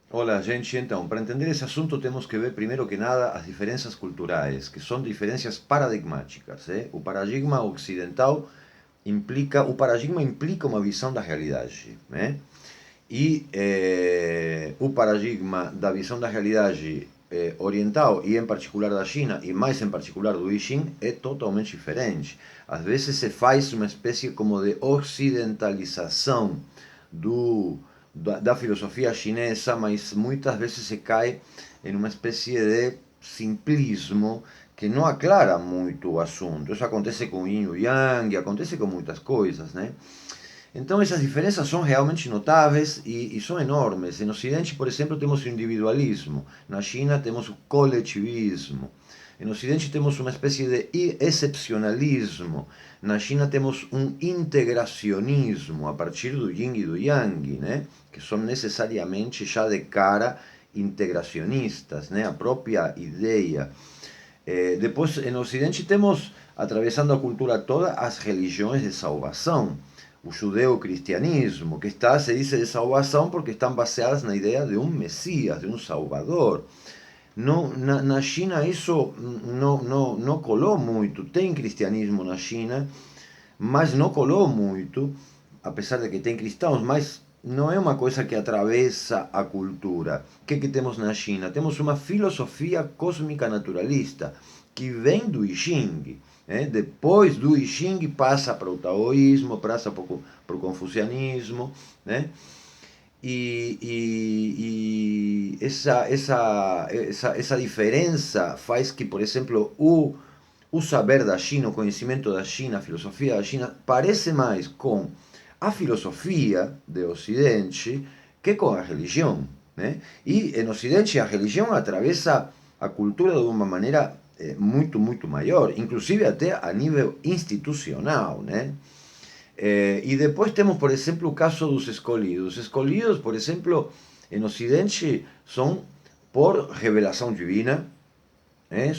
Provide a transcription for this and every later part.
Olá, gente. Então, para entender esse assunto, temos que ver, primeiro que nada, as diferenças culturais, que são diferenças paradigmáticas. O paradigma ocidental o paradigma implica uma visão da realidade, né? E o paradigma da visão da realidade oriental, e em particular da China, e mais em particular do I Ching, é totalmente diferente. Às vezes se faz uma espécie como de ocidentalização do, da filosofia chinesa, mas muitas vezes se cai em uma espécie de simplismo que não aclara muito o assunto. Isso acontece com Yin e Yang, acontece com muitas coisas, né? Então essas diferenças são realmente notáveis e são enormes. No Ocidente, por exemplo, temos o individualismo. Na China temos o coletivismo. No Ocidente temos uma espécie de excepcionalismo. Na China temos um integracionismo a partir do Yin e do Yang, né? Que são necessariamente já de cara integracionistas, né? A própria ideia. Depois, no Ocidente temos, atravessando a cultura toda, as religiões de salvação. O judeu-cristianismo, que está, se diz de salvação porque estão baseadas na ideia de um Messias, de um Salvador. Não, na China isso não colou muito. Tem cristianismo na China, mas não colou muito, apesar de que tem cristãos, mas não é uma coisa que atravessa a cultura. O que temos na China? Temos uma filosofia cósmica naturalista que vem do I Ching. Depois do I Ching passa para o taoísmo, passa para o confucianismo, né? Essa diferença faz que, por exemplo, o saber da China, o conhecimento da China, a filosofia da China, parece mais com a filosofia do Ocidente que com a religião. Né? E no Ocidente a religião atravessa a cultura de uma maneira muito maior, inclusive até a nível institucional. Né? E depois temos, por exemplo, o caso dos escolhidos. Os escolhidos, por exemplo, em Ocidente, são por revelação divina,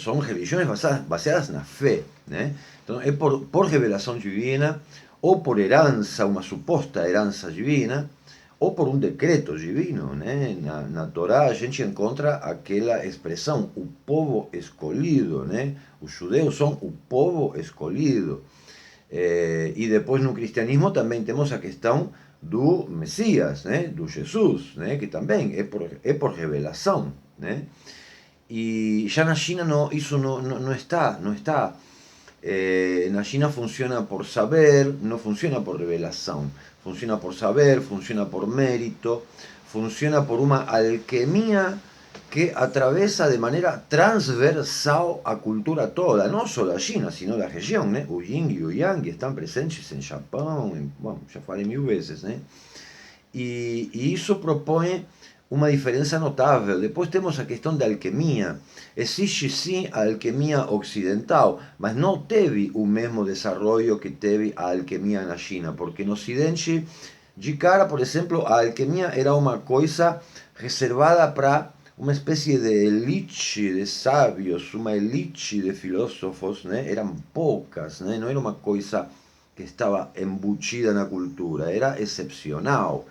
são religiões baseadas na fé. Né? Então, é por revelação divina, ou por herança, uma suposta herança divina, ou por um decreto divino. Né? Na Torá a gente encontra aquela expressão, o povo escolhido. Né? Os judeus são o povo escolhido. E depois no cristianismo também temos a questão do Messias, né? Do Jesus, né? Que também é por revelação. Né? E já na China isso não está. Não está. Na China funciona por saber, não funciona por revelação. Funciona por saber, funciona por mérito, funciona por uma alquimia que atraviesa de manera transversal a cultura toda, no solo a China, sino la región. Né? O Yin e o Yang estão presentes em Japão, bom, já falei mil vezes. Né? E isso propõe uma diferença notável. Depois temos a questão da alquimia. Existe sim a alquimia ocidental, mas não teve o mesmo desenvolvimento que teve a alquimia na China, porque no Ocidente, de cara, por exemplo, a alquimia era uma coisa reservada para uma espécie de elite de sábios, uma elite de filósofos, né? Eram poucas, né? Não era uma coisa que estava embutida na cultura, era excepcional.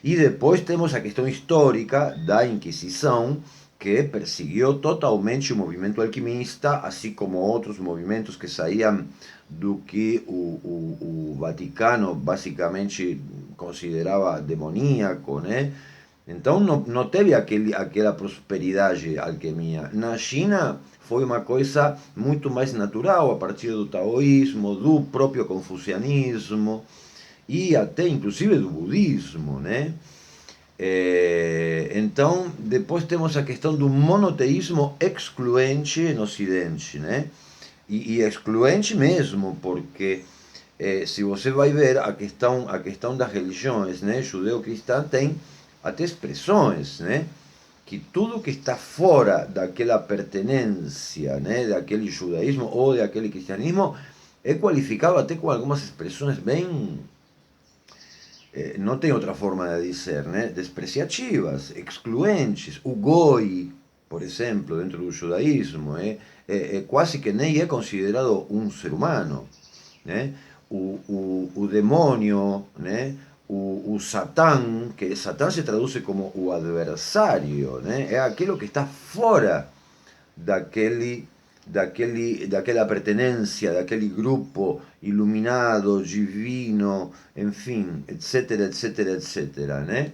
E depois temos a questão histórica da Inquisição, que perseguiu totalmente o movimento alquimista, assim como outros movimentos que saíam do que o Vaticano basicamente considerava demoníaco, né? Então não teve aquela prosperidade alquimia. Na China foi uma coisa muito mais natural, a partir do taoísmo, do próprio confucianismo, e até inclusive do budismo, né? Então, depois temos a questão do monoteísmo excluente no Ocidente, né? E excluente mesmo, porque se você vai ver a questão das religiões, né? Judeu-cristã tem até expressões, né? Que tudo que está fora daquela pertenência, né? Daquele judaísmo ou daquele cristianismo é qualificado até com algumas expressões bem não tem outra forma de dizer, né? Despreciativas, excluentes. O goi, por exemplo, dentro do judaísmo, quase que nem é considerado um ser humano. Né? O demônio, né? o Satã, que Satã se traduce como o adversário, né? É aquilo que está fora daquela pertenência, daquele grupo iluminado, divino, enfim, etc, etc, etc, né?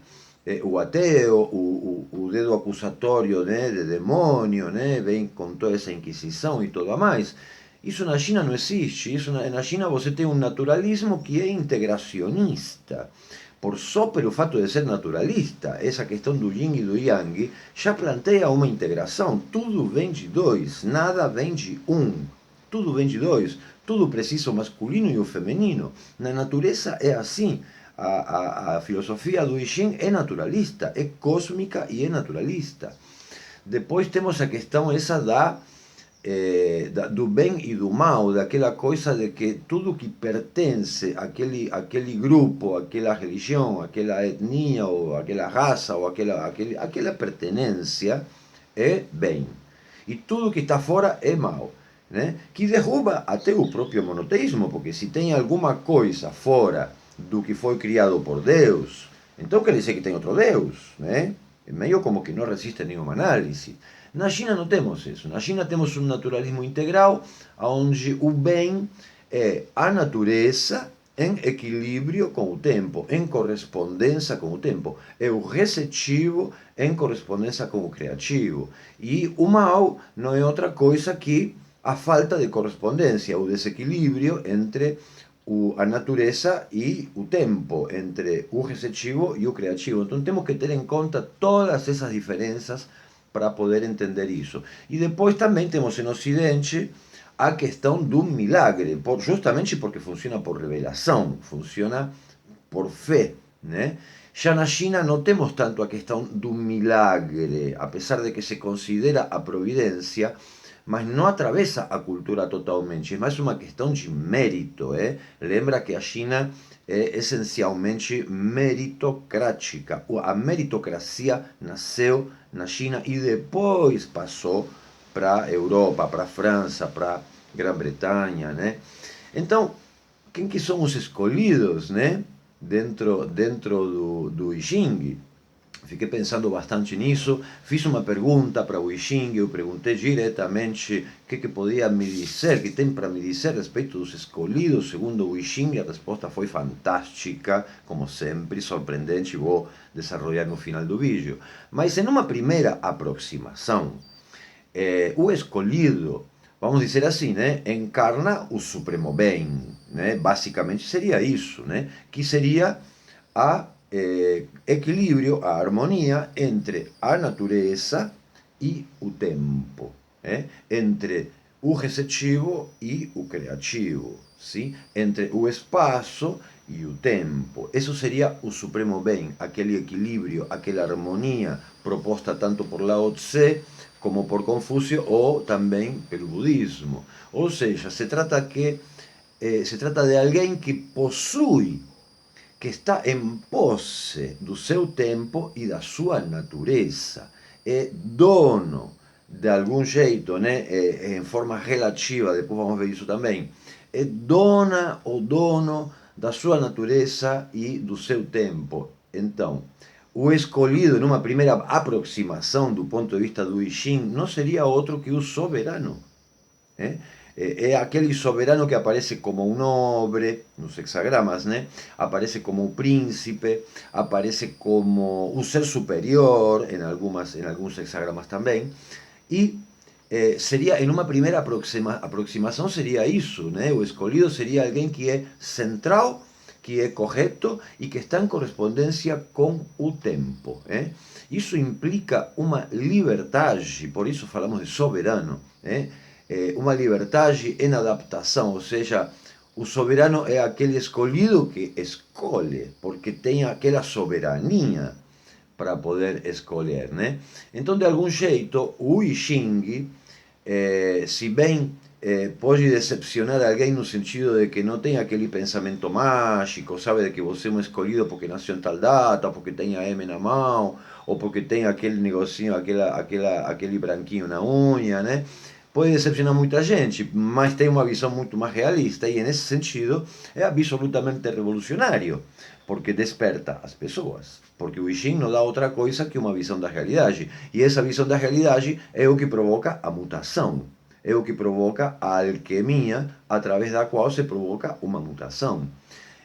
O ateu, o dedo acusatório, né, de demônio, né, vem com toda essa inquisição e tudo a mais. Isso na China não existe. Isso na China você tem um naturalismo que é integracionista. Só pelo fato de ser naturalista, essa questão do yin e do yang já planteia uma integração. Tudo vem de dois, nada vem de um. Tudo vem de dois. Tudo precisa o masculino e o feminino. Na natureza é assim. A filosofia do I Ching é naturalista, é cósmica e é naturalista. Depois temos a questão essa do bem e do mal, daquela coisa de que tudo que pertence àquele grupo, àquela religião, àquela etnia, ou àquela raça, ou aquela pertenência é bem. E tudo que está fora é mal. Né? Que derruba até o próprio monoteísmo, porque se tem alguma coisa fora do que foi criado por Deus, então quer dizer que tem outro Deus. Né? É meio como que não resiste nenhuma análise. Na China não temos isso. Na China temos um naturalismo integral, onde o bem é a natureza em equilíbrio com o tempo, em correspondência com o tempo. É o receptivo em correspondência com o criativo. E o mal não é outra coisa que a falta de correspondência, o desequilíbrio entre a natureza e o tempo, entre o receptivo e o criativo. Então temos que ter em conta todas essas diferenças para poder entender isso. E depois também temos em Ocidente a questão do milagre, justamente porque funciona por revelação, funciona por fé, né? Já na China não temos tanto a questão do milagre, apesar de que se considera a providência, mas não atravessa a cultura totalmente, é mais uma questão de mérito. Lembra que a China é essencialmente meritocrática. A meritocracia nasceu na China e depois passou para a Europa, para a França, para a Grã-Bretanha, né? Então, quem que são os escolhidos, né? Dentro do I Ching? Fiquei pensando bastante nisso, fiz uma pergunta para o I Ching, eu perguntei diretamente o que podia me dizer, que tem para me dizer a respeito dos escolhidos segundo o I Ching, a resposta foi fantástica, como sempre, surpreendente, vou desenvolver no final do vídeo. Mas em uma primeira aproximação, o escolhido, vamos dizer assim, né, encarna o supremo bem, né? Basicamente seria isso, né? Que seria a equilíbrio, a harmonia entre a natureza e o tempo, entre o receptivo e o criativo, sim? Entre o espaço e o tempo. Isso seria o supremo bem, aquele equilíbrio, aquela harmonia proposta tanto por Lao Tse como por Confúcio ou também pelo budismo. Ou seja, se trata de alguém que possui, que está em posse do seu tempo e da sua natureza. É dono, de algum jeito, né? Em forma relativa, depois vamos ver isso também. É dona ou dono da sua natureza e do seu tempo. Então, o escolhido, numa primeira aproximação do ponto de vista do I Ching, não seria outro que o soberano. É aquele soberano que aparece como um nobre nos hexagramas, né? Aparece como o príncipe, aparece como o ser superior em alguns hexagramas também. E seria, em uma primeira aproximação, seria isso, né? O escolhido seria alguém que é central, que é correto e que está em correspondência com o tempo. Isso implica uma liberdade, por isso falamos de soberano, uma liberdade em adaptação, ou seja, o soberano é aquele escolhido que escolhe, porque tem aquela soberania para poder escolher, né? Então, de algum jeito, o I Ching, se bem pode decepcionar alguém no sentido de que não tem aquele pensamento mágico, sabe, de que você é um escolhido porque nasceu em tal data, porque tem a M na mão, ou porque tem aquele negocinho, aquele branquinho na unha, né? pode decepcionar muita gente, mas tem uma visão muito mais realista e, nesse sentido, é absolutamente revolucionário, porque desperta as pessoas. Porque o I Ching não dá outra coisa que uma visão da realidade. E essa visão da realidade é o que provoca a mutação. É o que provoca a alquimia, através da qual se provoca uma mutação.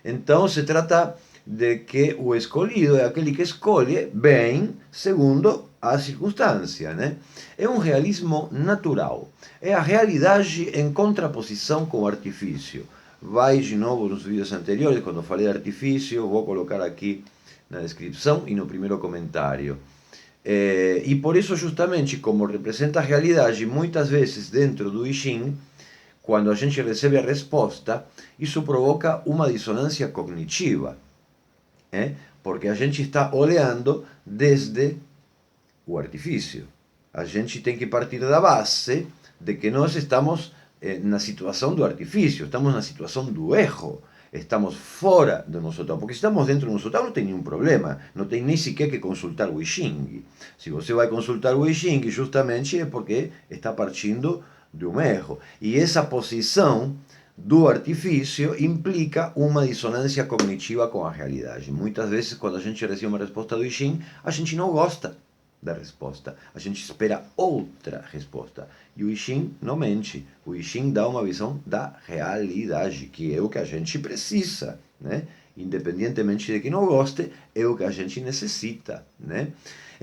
Então, se trata de que o escolhido é aquele que escolhe bem segundo a circunstância, né? É um realismo natural. É a realidade em contraposição com o artifício. Vai de novo nos vídeos anteriores, quando falei de artifício, vou colocar aqui na descrição e no primeiro comentário. E por isso, justamente, como representa a realidade, muitas vezes dentro do I Ching, quando a gente recebe a resposta, isso provoca uma dissonância cognitiva. Porque a gente está olhando desde o artifício. A gente tem que partir da base de que nós estamos na situação do artifício, estamos na situação do erro, estamos fora do nosso tal, porque se estamos dentro do nosso tal não tem nenhum problema, não tem nem sequer que consultar o I Ching. Se você vai consultar o I Ching, justamente é porque está partindo de um erro. E essa posição do artifício implica uma dissonância cognitiva com a realidade. Muitas vezes, quando a gente recebe uma resposta do I Ching, a gente não gosta da resposta. A gente espera outra resposta. E o I Ching não mente. O I Ching dá uma visão da realidade, que é o que a gente precisa, né? Independentemente de que não goste, é o que a gente necessita, né?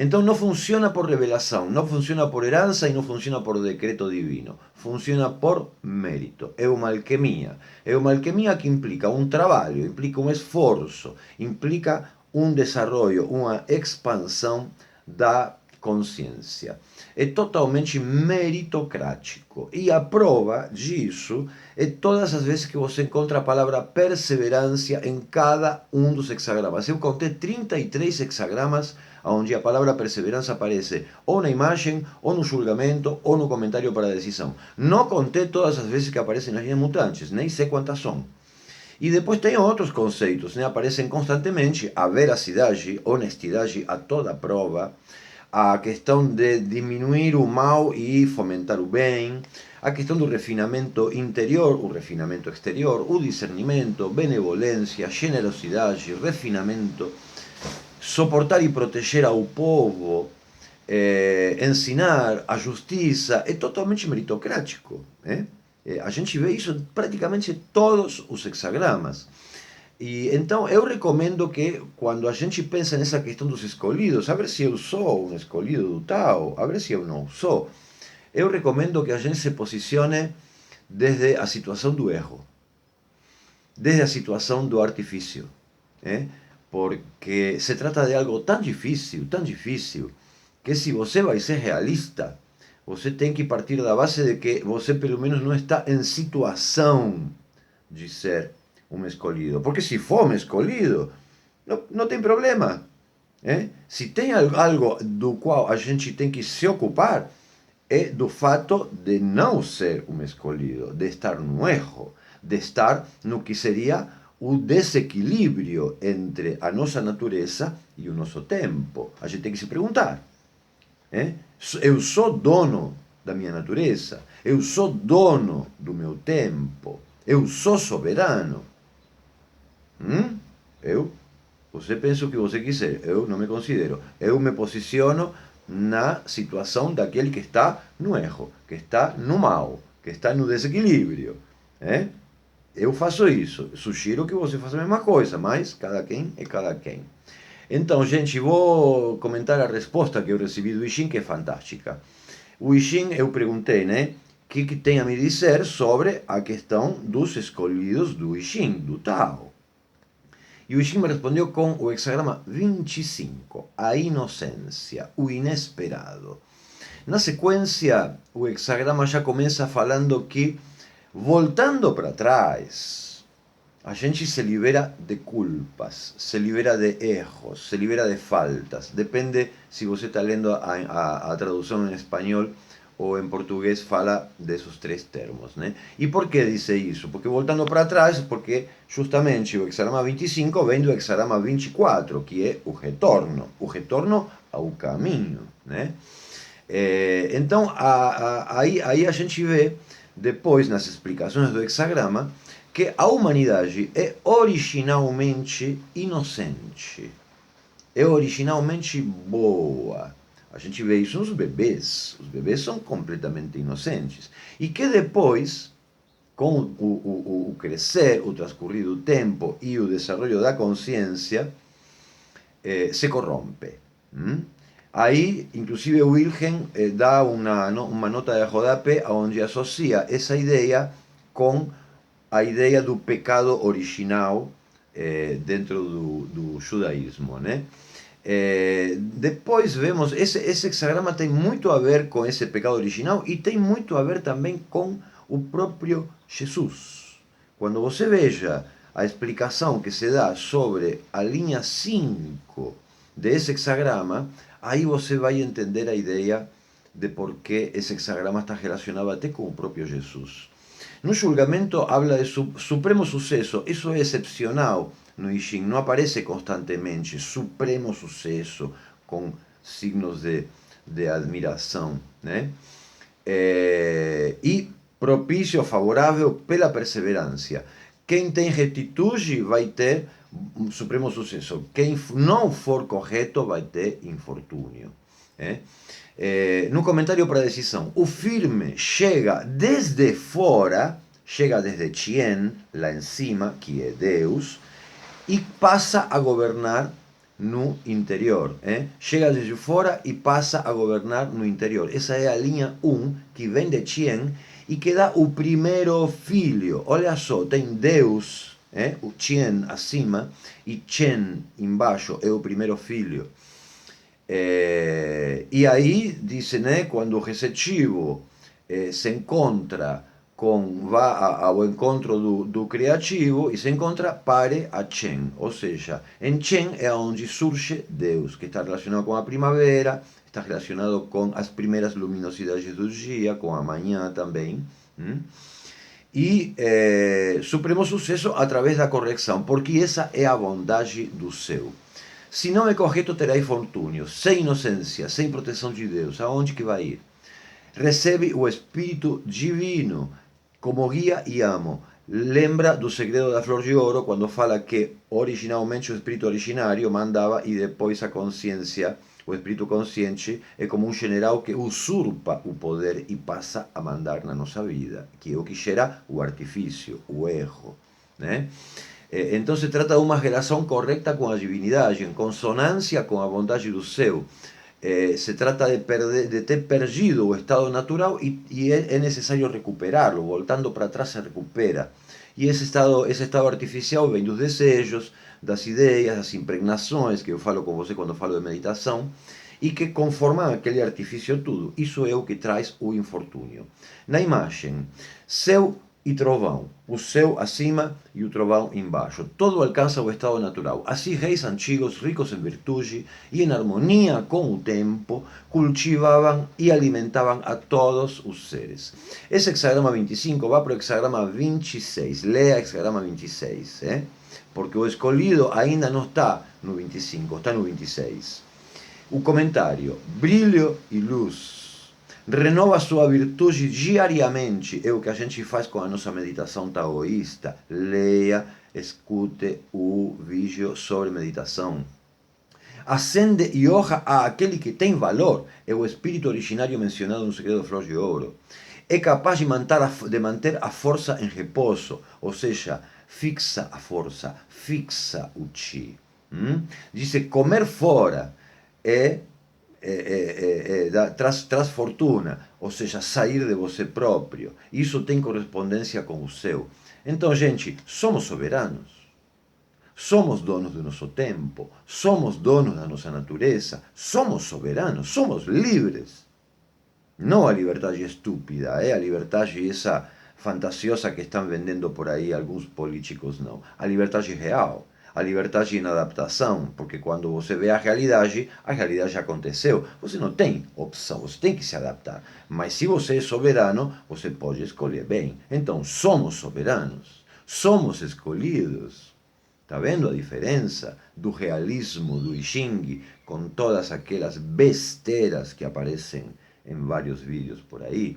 Então não funciona por revelação, não funciona por herança e não funciona por decreto divino. Funciona por mérito. É uma alquimia. É uma alquimia que implica um trabalho, implica um esforço, implica um desenvolvimento, uma expansão da consciência. É totalmente meritocrático. E a prova disso é todas as vezes que você encontra a palavra perseverança em cada um dos hexagramas. Eu contei 33 hexagramas onde a palavra perseverança aparece ou na imagem, ou no julgamento, ou no comentário para a decisão. Não contei todas as vezes que aparecem nas linhas mutantes, nem sei quantas são. E depois tem outros conceitos, né? Aparecem constantemente a veracidade, honestidade a toda prova, a questão de diminuir o mal e fomentar o bem, a questão do refinamento interior, o refinamento exterior, o discernimento, benevolência, generosidade, refinamento, suportar e proteger ao povo, ensinar a justiça, é totalmente meritocrático, né? A gente vê isso em praticamente todos os hexagramas. E então eu recomendo que quando a gente pensa nessa questão dos escolhidos, a ver se eu sou um escolhido do tal, a ver se eu não sou, eu recomendo que a gente se posicione desde a situação do erro, desde a situação do artifício, né? Porque se trata de algo tão difícil, que se você vai ser realista, você tem que partir da base de que você pelo menos não está em situação de ser um escolhido. Porque se for um escolhido, não tem problema. Se tem algo do qual a gente tem que se ocupar, é do fato de não ser um escolhido, de estar no erro, de estar no que seria o desequilíbrio entre a nossa natureza e o nosso tempo. A gente tem que se perguntar. Eu sou dono da minha natureza, eu sou dono do meu tempo, eu sou soberano. Você pensa o que você quiser, eu não me considero. Eu me posiciono na situação daquele que está no erro, que está no mal, que está no desequilíbrio. Eu faço isso. Sugiro que você faça a mesma coisa, mas cada quem é cada quem. Então, gente, vou comentar a resposta que eu recebi do I Ching, que é fantástica. O I Ching, eu perguntei, né? O que tem a me dizer sobre a questão dos escolhidos do I Ching, do Tao. E o I Ching me respondeu com o hexagrama 25, a inocência, o inesperado. Na sequência, o hexagrama já começa falando que, voltando para trás, a gente se libera de culpas, se libera de erros, se libera de faltas. Depende se você está lendo a tradução em espanhol ou em português, fala desses três termos, né? E por que diz isso? Porque voltando para trás, porque justamente o hexagrama 25 vem do hexagrama 24, que é o retorno ao caminho, né? Então, aí a gente vê, depois, nas explicações do hexagrama, que a humanidade é originalmente inocente, é originalmente boa. A gente vê isso nos bebês. Os bebês são completamente inocentes. E que depois, com o crescer, o transcorrer do tempo e o desenvolvimento da consciência, se corrompe. Aí, inclusive, Wilhelm dá uma nota de rodapé onde associa essa ideia com a ideia do pecado original dentro do judaísmo, né? Depois vemos, esse hexagrama tem muito a ver com esse pecado original e tem muito a ver também com o próprio Jesus. Quando você veja a explicação que se dá sobre a linha 5 desse hexagrama, aí você vai entender a ideia de por que esse hexagrama está relacionado até com o próprio Jesus. No julgamento habla de supremo sucesso, isso é excepcional no I Ching, não aparece constantemente supremo sucesso com signos de admiração, né? E propício, favorável pela perseverança. Quem tem retitude vai ter supremo sucesso. Quem não for correto vai ter infortúnio. No comentário para a decisão, o firme chega desde fora, chega desde Tien, lá em cima, que é Deus, e passa a governar no interior. Chega desde fora e passa a governar no interior. Essa é a linha 1 que vem de Tien e que dá o primeiro filho. Olha só, tem Deus, o Tien acima, e Chen embaixo é o primeiro filho. E aí, diz, né, quando o receptivo se encontra vai ao encontro do criativo e se encontra pare a Chen, ou seja, em Chen é onde surge Deus, que está relacionado com a primavera, está relacionado com as primeiras luminosidades do dia, com a manhã também, e supremo sucesso através da correção, porque essa é a bondade do céu. Se não é correto, terá infortúnio, sem inocência, sem proteção de Deus, aonde que vai ir? Recebe o Espírito Divino como guia e amo. Lembra do segredo da flor de ouro, quando fala que originalmente o espírito originário mandava e depois a consciência, o espírito consciente, é como um general que usurpa o poder e passa a mandar na nossa vida, que é o que gera o artifício, o erro, né? Então se trata de uma relação correta com a divindade, em consonância com a bondade do céu. Se trata de ter perdido o estado natural e é necessário recuperá-lo. Voltando para trás se recupera. E esse estado artificial vem dos desejos, das ideias, das impregnações, que eu falo com você quando falo de meditação, e que conformam aquele artifício tudo. Isso é o que traz o infortúnio. Na imagem, céu e trovão, o céu acima e o trovão embaixo. Todo alcança o estado natural. Assim, reis antigos, ricos em virtude e em harmonia com o tempo, cultivavam e alimentavam a todos os seres. Esse hexagrama 25 vai para o hexagrama 26. Leia hexagrama 26, porque o escolhido ainda não está no 25, está no 26. O comentário: brilho e luz. Renova sua virtude diariamente. É o que a gente faz com a nossa meditação taoísta. Leia, escute o vídeo sobre meditação. Acende e honra a aquele que tem valor. É o espírito originário mencionado no Segredo da Flor de Ouro. É capaz de manter a força em repouso, ou seja, fixa a força, fixa o chi. Diz: comer fora traz fortuna, ou seja, sair de você próprio. Isso tem correspondência com o céu. Então, gente, somos soberanos. Somos donos do nosso tempo. Somos donos da nossa natureza. Somos soberanos. Somos livres. Não a liberdade estúpida, a liberdade essa fantasiosa que estão vendendo por aí alguns políticos, não. A liberdade real. A liberdade em adaptação, porque quando você vê a realidade aconteceu. Você não tem opção, você tem que se adaptar. Mas se você é soberano, você pode escolher bem. Então, somos soberanos, somos escolhidos. Está vendo a diferença do realismo do I Ching com todas aquelas besteiras que aparecem em vários vídeos por aí.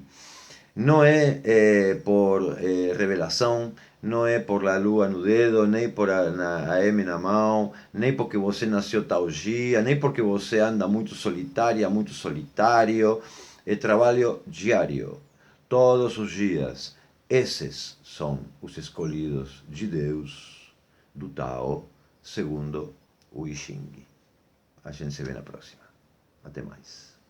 Não é por revelação, não é por a lua no dedo, nem por a M na mão, nem porque você nasceu tal dia, nem porque você anda muito solitária, muito solitário. É trabalho diário, todos os dias. Esses são os escolhidos de Deus, do Tao, segundo o I Ching. A gente se vê na próxima. Até mais.